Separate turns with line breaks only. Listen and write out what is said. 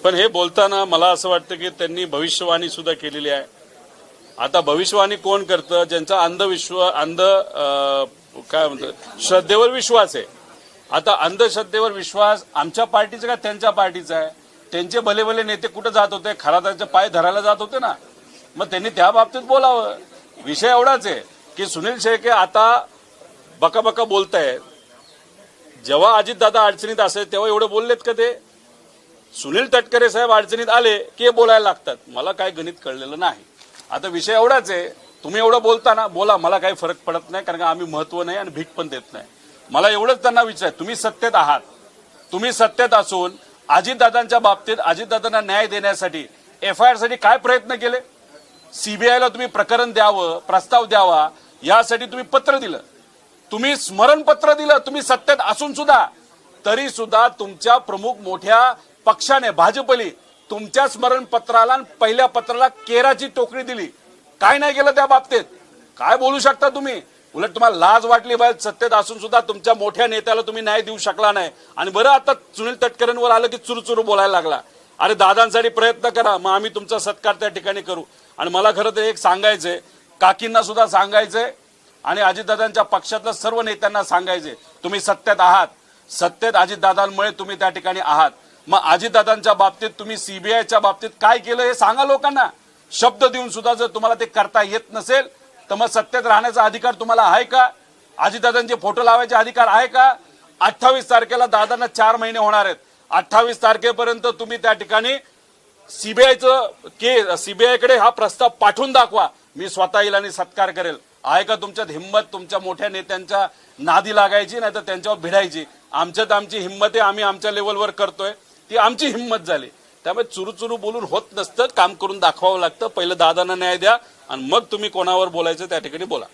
पण हे बोलताना मला असं वाटतं की त्यांनी भविष्यवाणी सुद्धा केलेली आहे. आता भविष्यवाणी कोण करतं? ज्यांचा काय म्हणतात श्रद्धेवर विश्वास आहे. आता अंधश्रद्धेवर विश्वास आमच्या पार्टीचा का त्यांच्या पार्टीचा आहे? त्यांचे भले भले नेते कुठे जात होते? खराताचे पाय धरायला जात होते ना. मग त्यांनी त्या बाबतीत बोलावं. विषय एवढाच आहे की सुनील शेळके आता बका बोलतायत. जेव्हा अजितदादा अडचणीत असेल तेव्हा एवढे बोललेत का ते? सुनील तटकरे साहेब अडचणीत आले की बोलायला लागतात. मला काय गणित कळलेलं नाही. आता विषय एवढाच आहे, तुम्ही एवढं बोलताना बोला, मला काही फरक पडत नाही, कारण का आम्ही महत्व नाही आणि भीक पण देत नाही. मला एवढंच त्यांना विचारायचं, तुम्ही सत्तेत आहात, तुम्ही सत्तेत असून अजितदादांच्या बाबतीत अजितदादांना न्याय देण्यासाठी FIR साठी काय प्रयत्न केले? CBIला तुम्ही प्रकरण द्यावं, प्रस्ताव द्यावा, यासाठी तुम्ही पत्र दिलं, तुम्ही स्मरणपत्र दिलं. तुम्ही सत्तेत असून सुद्धा, तरी सुद्धा तुमच्या प्रमुख मोठ्या पक्षाने भाजपली तुमच्या स्मरणपत्राला पहिल्या पत्राला केराची टोकरी दिली. काय नाही केलं त्या बाबतीत? काय बोलू शकता तुम्ही? उलट तुम्हाला लाज वाटली पाहिजे. सत्तेत असून सुद्धा तुमच्या मोठ्या नेत्याला तुम्ही न्याय देऊ शकला नाही. आणि बरं आता सुनील तटकरेंवर आलं की चुरू बोलायला लागला. अरे दादांसाठी प्रयत्न करा, मग आम्ही तुमचा सत्कार त्या ठिकाणी करू. आणि मला खरं तर एक सांगायचंय, काकींना सुद्धा सांगायचंय आणि अजितदादांच्या पक्षातल्या सर्व नेत्यांना सांगायचंय, तुम्ही सत्तेत आहात, सत्तेत अजितदादांमुळे तुम्ही त्या ठिकाणी आहात. मग अजितदादांच्या बाबतीत तुम्ही CBIच्या बाबतीत काय केलं हे सांगा लोकांना. शब्द देऊन सुद्धा जर तुम्हाला ते करता येत नसेल तर मग सत्तेत राहण्याचा अधिकार तुम्हाला आहे का? अजितदादांचे फोटो लावायचे अधिकार आहे का? 28 तारखेला दादांना 4 महिने होणार आहेत. 28 तारखेपर्यंत तुम्ही त्या ठिकाणी CBIकडे हा प्रस्ताव पाठवून दाखवा. मी स्वतः येईल आणि सत्कार करेल. आहे का तुमच्यात हिंमत तुमच्या मोठ्या नेत्यांच्या नादी लागायची, नाही तर त्यांच्यावर भिडायची? आमच्यात आमची हिंमत आहे, आम्ही आमच्या लेवलवर करतोय, ती आमची हिंमत झाली. त्यामुळे चुरू बोलून होत नसतं, काम करून दाखवावं लागतं. पहिलं दादांना न्याय द्या आणि मग तुम्ही कोणावर बोलायचं त्या ठिकाणी बोला.